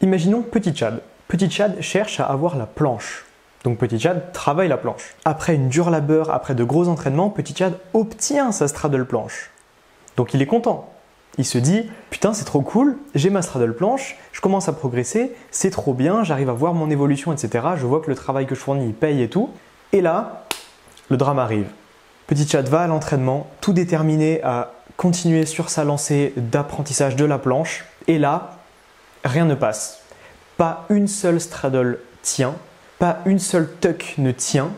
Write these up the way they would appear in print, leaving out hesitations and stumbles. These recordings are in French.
Imaginons Petit Chad. Petit Chad cherche à avoir la planche. Donc Petit Chad travaille la planche. Après une dure labeur, après de gros entraînements, Petit Chad obtient sa straddle planche. Donc il est content. Il se dit « Putain, c'est trop cool, j'ai ma straddle planche, je commence à progresser, c'est trop bien, j'arrive à voir mon évolution, etc. Je vois que le travail que je fournis, il paye et tout. » Et là, le drame arrive. Petit Chad va à l'entraînement, tout déterminé à continuer sur sa lancée d'apprentissage de la planche. Et là, rien ne passe. Pas une seule straddle tient. Pas une seule tuck ne tient,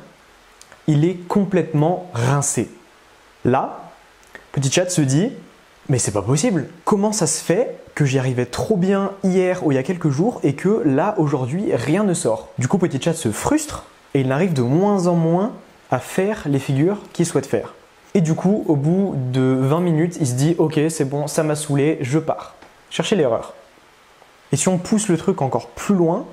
il est complètement rincé. Là, Petit Chad se dit « Mais c'est pas possible, comment ça se fait que j'y arrivais trop bien hier ou il y a quelques jours et que là, aujourd'hui, rien ne sort ?» Du coup, Petit Chad se frustre et il arrive de moins en moins à faire les figures qu'il souhaite faire. Et du coup, au bout de 20 minutes, il se dit « Ok, c'est bon, ça m'a saoulé, je pars. » Cherchez l'erreur. Et si on pousse le truc encore plus loin,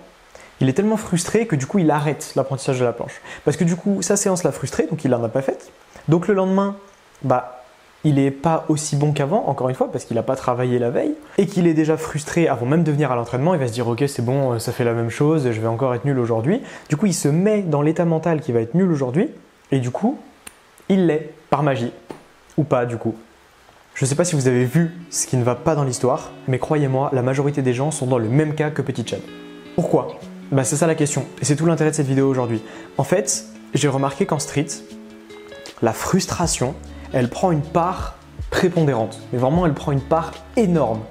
il est tellement frustré que du coup il arrête l'apprentissage de la planche. Parce que du coup sa séance l'a frustré, donc il n'en a pas faite. Donc le lendemain, il n'est pas aussi bon qu'avant, encore une fois, parce qu'il n'a pas travaillé la veille. Et qu'il est déjà frustré avant même de venir à l'entraînement, il va se dire ok c'est bon, ça fait la même chose, je vais encore être nul aujourd'hui. Du coup il se met dans l'état mental qui va être nul aujourd'hui, et du coup il l'est, par magie. Ou pas du coup. Je ne sais pas si vous avez vu ce qui ne va pas dans l'histoire, mais croyez-moi, la majorité des gens sont dans le même cas que Petit Chad. Pourquoi ? C'est ça la question, et c'est tout l'intérêt de cette vidéo aujourd'hui. En fait, j'ai remarqué qu'en street, la frustration, elle prend une part prépondérante. Mais vraiment, elle prend une part énorme.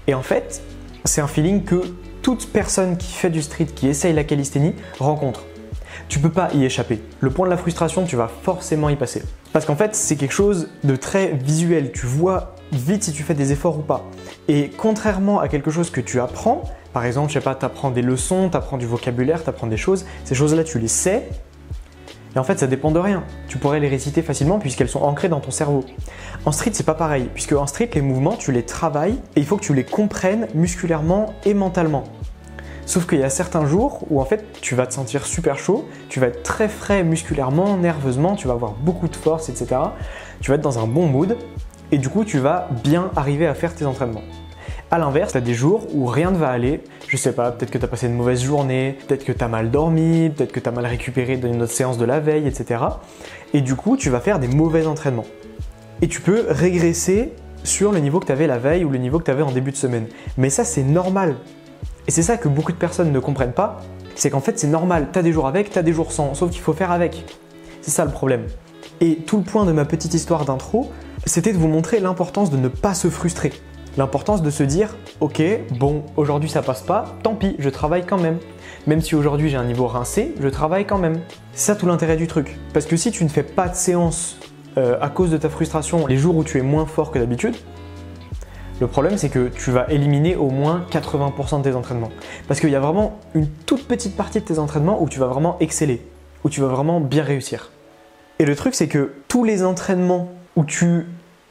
Et en fait, c'est un feeling que toute personne qui fait du street, qui essaye la calisthénie, rencontre. Tu peux pas y échapper. Le point de la frustration, tu vas forcément y passer. Parce qu'en fait, c'est quelque chose de très visuel. Tu vois vite si tu fais des efforts ou pas. Et contrairement à quelque chose que tu apprends, par exemple, je sais pas, tu apprends des leçons, tu apprends du vocabulaire, tu apprends des choses, ces choses-là, tu les sais. Et en fait, ça dépend de rien. Tu pourrais les réciter facilement puisqu'elles sont ancrées dans ton cerveau. En street, c'est pas pareil, puisque en street, les mouvements, tu les travailles et il faut que tu les comprennes musculairement et mentalement. Sauf qu'il y a certains jours où en fait, tu vas te sentir super chaud, tu vas être très frais musculairement, nerveusement, tu vas avoir beaucoup de force, etc. Tu vas être dans un bon mood et du coup, tu vas bien arriver à faire tes entraînements. A l'inverse, tu as des jours où rien ne va aller, je sais pas, peut-être que tu as passé une mauvaise journée, peut-être que tu as mal dormi, peut-être que tu as mal récupéré dans une autre séance de la veille, etc. Et du coup, tu vas faire des mauvais entraînements. Et tu peux régresser sur le niveau que tu avais la veille ou le niveau que tu avais en début de semaine. Mais ça, c'est normal. Et c'est ça que beaucoup de personnes ne comprennent pas, c'est qu'en fait, c'est normal. Tu as des jours avec, tu as des jours sans, sauf qu'il faut faire avec. C'est ça le problème. Et tout le point de ma petite histoire d'intro, c'était de vous montrer l'importance de ne pas se frustrer. L'importance de se dire « Ok, bon, aujourd'hui ça passe pas, tant pis, je travaille quand même. Même si aujourd'hui j'ai un niveau rincé, je travaille quand même. » C'est ça tout l'intérêt du truc. Parce que si tu ne fais pas de séance à cause de ta frustration les jours où tu es moins fort que d'habitude, le problème c'est que tu vas éliminer au moins 80% de tes entraînements. Parce qu'il y a vraiment une toute petite partie de tes entraînements où tu vas vraiment exceller, où tu vas vraiment bien réussir. Et le truc c'est que tous les entraînements où tu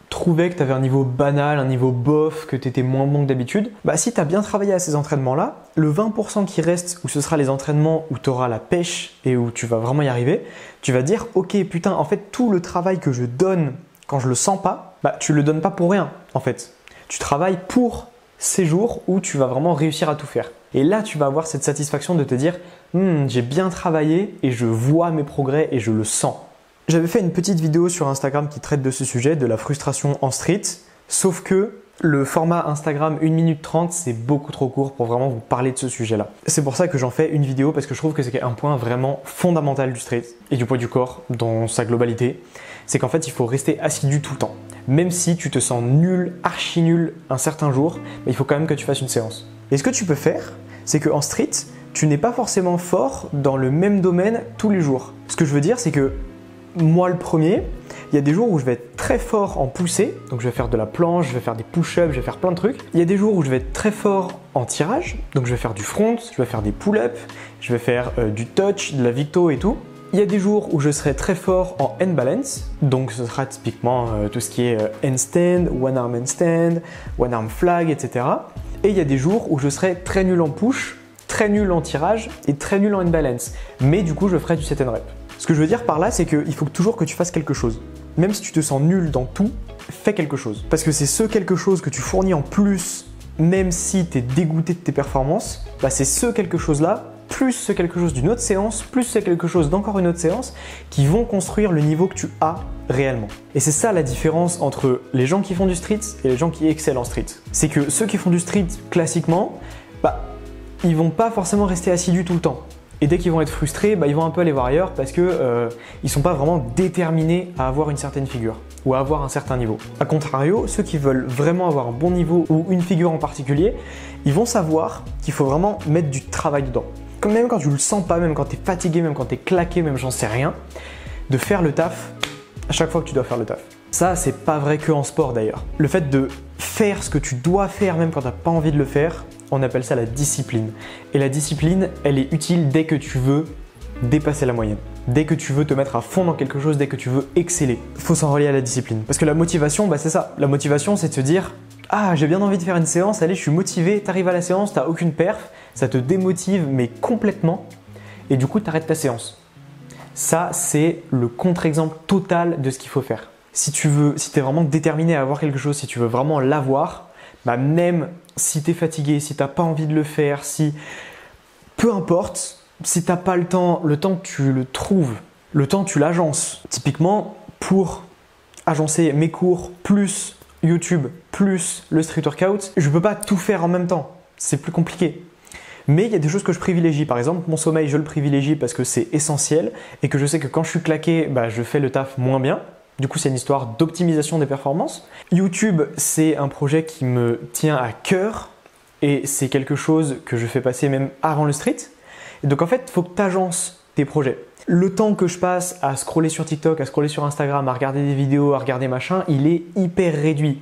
trouvais que tu avais un niveau banal, un niveau bof, que tu étais moins bon que d'habitude, si tu as bien travaillé à ces entraînements-là, le 20% qui reste où ce sera les entraînements où tu auras la pêche et où tu vas vraiment y arriver, tu vas dire ok putain en fait tout le travail que je donne quand je le sens pas, tu le donnes pas pour rien en fait. Tu travailles pour ces jours où tu vas vraiment réussir à tout faire. Et là tu vas avoir cette satisfaction de te dire j'ai bien travaillé et je vois mes progrès et je le sens. J'avais fait une petite vidéo sur Instagram qui traite de ce sujet, de la frustration en street, sauf que le format Instagram 1 minute 30, c'est beaucoup trop court pour vraiment vous parler de ce sujet-là. C'est pour ça que j'en fais une vidéo parce que je trouve que c'est un point vraiment fondamental du street et du poids du corps dans sa globalité. C'est qu'en fait, il faut rester assidu tout le temps. Même si tu te sens nul, archi nul un certain jour, il faut quand même que tu fasses une séance. Et ce que tu peux faire, c'est qu'en street, tu n'es pas forcément fort dans le même domaine tous les jours. Ce que je veux dire, c'est que moi le premier, il y a des jours où je vais être très fort en poussée, donc je vais faire de la planche, je vais faire des push-ups, je vais faire plein de trucs. Il y a des jours où je vais être très fort en tirage, donc je vais faire du front, je vais faire des pull-ups, je vais faire du touch, de la victo et tout. Il y a des jours où je serai très fort en hand balance, donc ce sera typiquement tout ce qui est handstand, one arm handstand, one arm flag, etc. Et il y a des jours où je serai très nul en push, très nul en tirage et très nul en hand balance. Mais du coup, je ferai du set and rep. Ce que je veux dire par là, c'est qu'il faut toujours que tu fasses quelque chose. Même si tu te sens nul dans tout, fais quelque chose. Parce que c'est ce quelque chose que tu fournis en plus même si tu es dégoûté de tes performances, bah c'est ce quelque chose-là, plus ce quelque chose d'une autre séance, plus ce quelque chose d'encore une autre séance, qui vont construire le niveau que tu as réellement. Et c'est ça la différence entre les gens qui font du street et les gens qui excellent en street. C'est que ceux qui font du street classiquement, bah, ils vont pas forcément rester assidus tout le temps. Et dès qu'ils vont être frustrés, bah, ils vont un peu aller voir ailleurs parce que ils sont pas vraiment déterminés à avoir une certaine figure ou à avoir un certain niveau. A contrario, ceux qui veulent vraiment avoir un bon niveau ou une figure en particulier, ils vont savoir qu'il faut vraiment mettre du travail dedans. Comme même quand tu le sens pas, même quand tu es fatigué, même quand tu es claqué, même j'en sais rien, de faire le taf à chaque fois que tu dois faire le taf. Ça, c'est pas vrai que en sport d'ailleurs. Le fait de faire ce que tu dois faire même quand tu n'as pas envie de le faire, on appelle ça la discipline. Et la discipline, elle est utile dès que tu veux dépasser la moyenne. Dès que tu veux te mettre à fond dans quelque chose, dès que tu veux exceller. Il faut s'en relier à la discipline. Parce que la motivation, bah c'est ça. La motivation, c'est de se dire « Ah, j'ai bien envie de faire une séance, allez, je suis motivé. » T'arrives à la séance, t'as aucune perf, ça te démotive, mais complètement. Et du coup, t'arrêtes ta séance. Ça, c'est le contre-exemple total de ce qu'il faut faire. Si tu es vraiment déterminé à avoir quelque chose, si tu veux vraiment l'avoir, bah même si tu es fatigué, si tu n'as pas envie de le faire, peu importe, si tu n'as pas le temps que tu le trouves, le temps tu l'agences. Typiquement, pour agencer mes cours plus YouTube plus le street workout, je ne peux pas tout faire en même temps. C'est plus compliqué. Mais il y a des choses que je privilégie. Par exemple, mon sommeil, je le privilégie parce que c'est essentiel et que je sais que quand je suis claqué, bah, je fais le taf moins bien. Du coup, c'est une histoire d'optimisation des performances. YouTube, c'est un projet qui me tient à cœur et c'est quelque chose que je fais passer même avant le street. Et donc en fait, il faut que tu agences tes projets. Le temps que je passe à scroller sur TikTok, à scroller sur Instagram, à regarder des vidéos, à regarder machin, il est hyper réduit.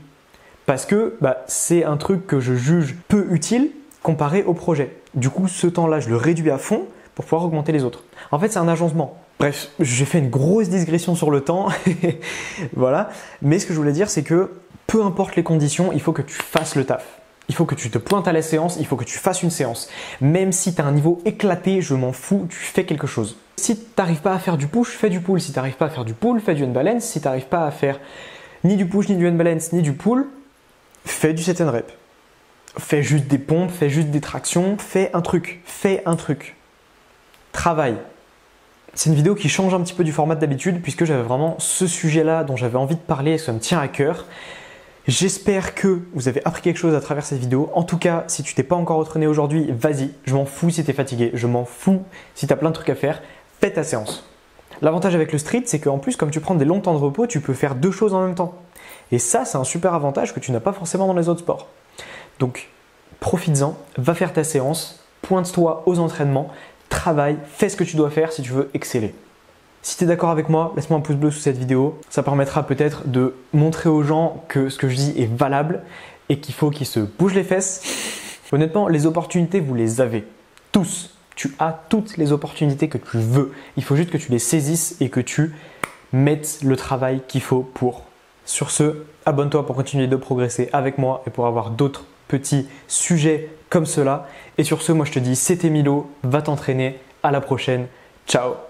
Parce que bah, c'est un truc que je juge peu utile comparé au projet. Du coup, ce temps-là, je le réduis à fond pour pouvoir augmenter les autres. En fait, c'est un agencement. Bref, j'ai fait une grosse digression sur le temps, voilà. Mais ce que je voulais dire, c'est que peu importe les conditions, il faut que tu fasses le taf. Il faut que tu te pointes à la séance, il faut que tu fasses une séance. Même si tu as un niveau éclaté, je m'en fous, tu fais quelque chose. Si tu n'arrives pas à faire du push, fais du pull. Si tu n'arrives pas à faire du pull, fais du unbalance. Si tu n'arrives pas à faire ni du push, ni du unbalance, ni du pull, fais du set and rep. Fais juste des pompes, fais juste des tractions, fais un truc. Travaille. C'est une vidéo qui change un petit peu du format d'habitude puisque j'avais vraiment ce sujet-là dont j'avais envie de parler et ça me tient à cœur. J'espère que vous avez appris quelque chose à travers cette vidéo. En tout cas, si tu t'es pas encore entraîné aujourd'hui, vas-y. Je m'en fous si tu es fatigué. Je m'en fous si tu as plein de trucs à faire. Fais ta séance. L'avantage avec le street, c'est qu'en plus, comme tu prends des longs temps de repos, tu peux faire deux choses en même temps. Et ça, c'est un super avantage que tu n'as pas forcément dans les autres sports. Donc, profites-en, va faire ta séance, pointe-toi aux entraînements, travaille, fais ce que tu dois faire si tu veux exceller. Si tu es d'accord avec moi, laisse-moi un pouce bleu sous cette vidéo. Ça permettra peut-être de montrer aux gens que ce que je dis est valable et qu'il faut qu'ils se bougent les fesses. Honnêtement, les opportunités, vous les avez. Tous. Tu as toutes les opportunités que tu veux. Il faut juste que tu les saisisses et que tu mettes le travail qu'il faut pour. Sur ce, abonne-toi pour continuer de progresser avec moi et pour avoir d'autres petits sujets comme cela. Et sur ce, moi je te dis, c'était Milo, va t'entraîner. À la prochaine. Ciao.